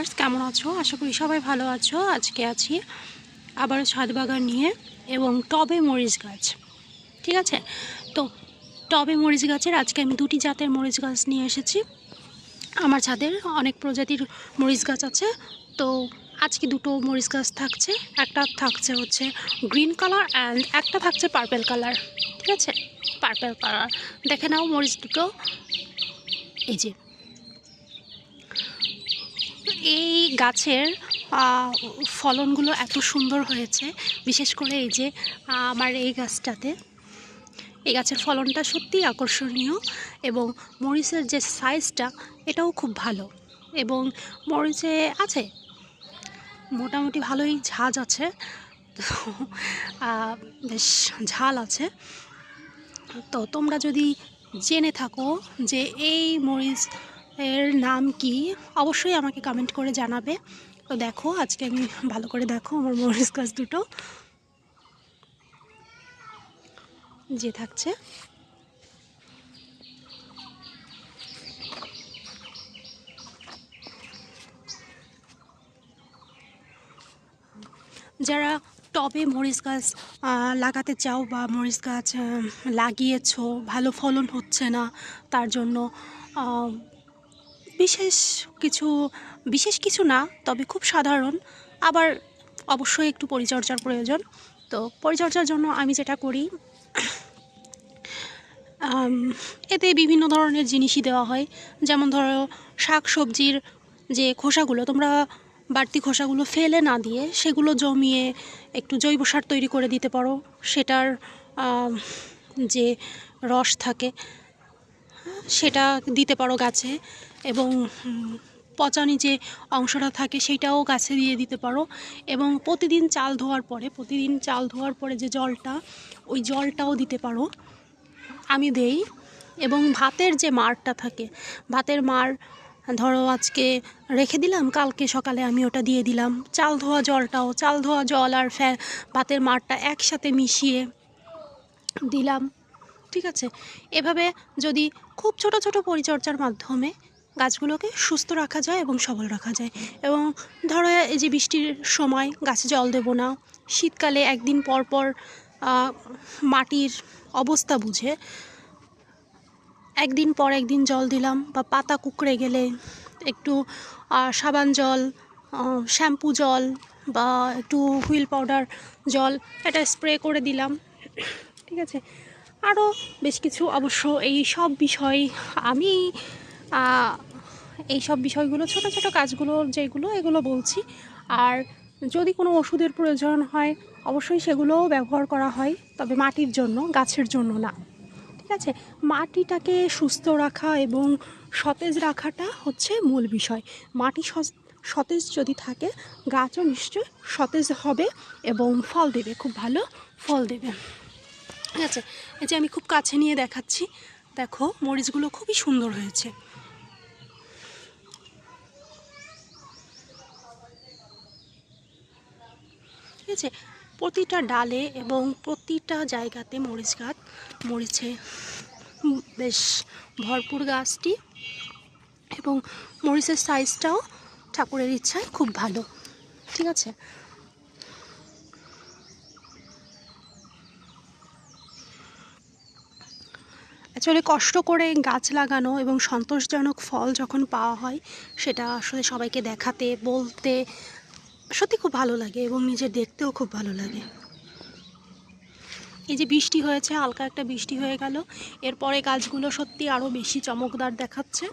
Viewers, কেমন আছো? আশা করি সবাই ভালো আছো। আজকে আছি আবারও ছাদ বাগান নিয়ে এবং টবে মরিচ গাছ। ঠিক আছে, তো টবে মরিচ গাছের আজকে আমি দুটি জাতের মরিচ গাছ নিয়ে এসেছি। আমার ছাদের অনেক প্রজাতির মরিচ গাছ আছে, তো আজকে দুটো মরিচ গাছ থাকছে। একটা থাকছে হচ্ছে গ্রিন কালার অ্যান্ড একটা থাকছে পার্পেল কালার। ঠিক আছে, পার্পেল কালার দেখে নাও মরিচ দুটো। এই যে এই গাছের ফলনগুলো এত সুন্দর হয়েছে, বিশেষ করে এই যে আমার এই গাছটাতে। এই গাছের ফলনটা সত্যিই আকর্ষণীয় এবং মরিচের যে সাইজটা এটাও খুব ভালো, এবং মরিচে আছে মোটামুটি ভালোই ঝাঁজ আছে, বেশ ঝাল আছে। তো তোমরা যদি জেনে থাকো যে এই মরিচ এর নাম কি, অবশ্যই আমাকে কমেন্ট করে জানাবে। তো দেখো আজকে আমি ভালো করে দেখো আমার মরিচ গাছ দুটো যে থাকছে। যারা টবে মরিচ গাছ লাগাতে চাও বা মরিচ গাছ লাগিয়েছো, ভালো ফলন হচ্ছে না, তার জন্য বিশেষ কিছু না, তবে খুব সাধারণ, আবার অবশ্যই একটু পরিচর্যার প্রয়োজন। তো পরিচর্যার জন্য আমি যেটা করি, এতে বিভিন্ন ধরনের জিনিসই দেওয়া হয়। যেমন ধরো শাক সবজির যে খোসাগুলো, তোমরা বাড়তি খোসাগুলো ফেলে না দিয়ে সেগুলো জমিয়ে একটু জৈব সার তৈরি করে দিতে পারো। সেটার যে রস থাকে সেটা দিতে পারো গাছে, এবং পচানি যে অংশটা থাকে সেইটাও গাছে দিয়ে দিতে পারো। এবং প্রতিদিন চাল ধোয়ার পরে যে জলটা, ওই জলটাও দিতে পারো, আমি দেই। এবং ভাতের যে মাড়টা থাকে, ভাতের মাড় ধরো আজকে রেখে দিলাম, কালকে সকালে আমি ওটা দিয়ে দিলাম। চাল ধোয়া জল আর ভাতের মাড়টা একসাথে মিশিয়ে দিলাম। ঠিক আছে, এভাবে যদি খুব ছোট ছোট পরিচর্যার মাধ্যমে গাছগুলোকে সুস্থ রাখা যায় এবং সবল রাখা যায়। এবং ধরো এই যে বৃষ্টির সময় গাছে জল দেবো না, শীতকালে একদিন পর পর মাটির অবস্থা বুঝে একদিন পর একদিন জল দিলাম, বা পাতা কুঁকড়ে গেলে একটু সাবান জল, শ্যাম্পু জল বা একটু হুইল পাউডার জল এটা স্প্রে করে দিলাম। ঠিক আছে, আরও বেশ কিছু অবশ্য এই সব বিষয়গুলো ছোট ছোট কাজগুলো যেগুলো এগুলো বলছি। আর যদি কোনো ওষুধের প্রয়োজন হয় অবশ্যই সেগুলোও ব্যবহার করা হয়, তবে মাটির জন্য, গাছের জন্য না। ঠিক আছে, মাটিটাকে সুস্থ রাখা এবং সতেজ রাখাটা হচ্ছে মূল বিষয়। মাটি সতেজ যদি থাকে, গাছও নিশ্চয় সতেজ হবে এবং ফল দেবে, খুব ভালো ফল দেবে। ঠিক আছে, এই যে আমি খুব কাছে নিয়ে দেখাচ্ছি, দেখো মরিচগুলো খুবই সুন্দর হয়েছে। ঠিক আছে, প্রতিটা ডালে এবং প্রতিটা জায়গাতে মরিচে বেশ ভরপুর গাছটি, এবং মরিচের সাইজটাও ঠাকুরের ইচ্ছায় খুব ভালো। ঠিক আছে, অ্যাকচুয়ালি কষ্ট করে গাছ লাগানো এবং সন্তোষজনক ফল যখন পাওয়া হয়, সেটা আসলে সবাইকে দেখাতে বলতে সত্যি খুব ভালো লাগে এবং নিজের দেখতেও খুব ভালো লাগে। এই যে বৃষ্টি হয়েছে, হালকা একটা বৃষ্টি হয়ে গেল, এরপরে গাছগুলো সত্যি আরও বেশি চমকদার দেখাচ্ছে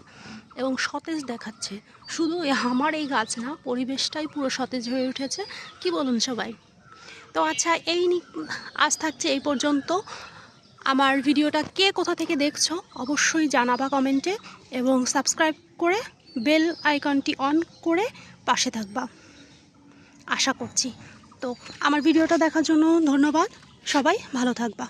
এবং সতেজ দেখাচ্ছে। শুধু আমার এই গাছ না, পরিবেশটাই পুরো সতেজ হয়ে উঠেছে। কি বলুন সবাই? তো আচ্ছা, আজ থাকছে এই পর্যন্ত। আমার ভিডিওটা কে কোথা থেকে দেখছো অবশ্যই জানাবা কমেন্টে, এবং সাবস্ক্রাইব করে বেল আইকনটি অন করে পাশে থাকবা আশা করছি। তো আমার ভিডিওটা দেখার জন্য ধন্যবাদ, সবাই ভালো থাকবা।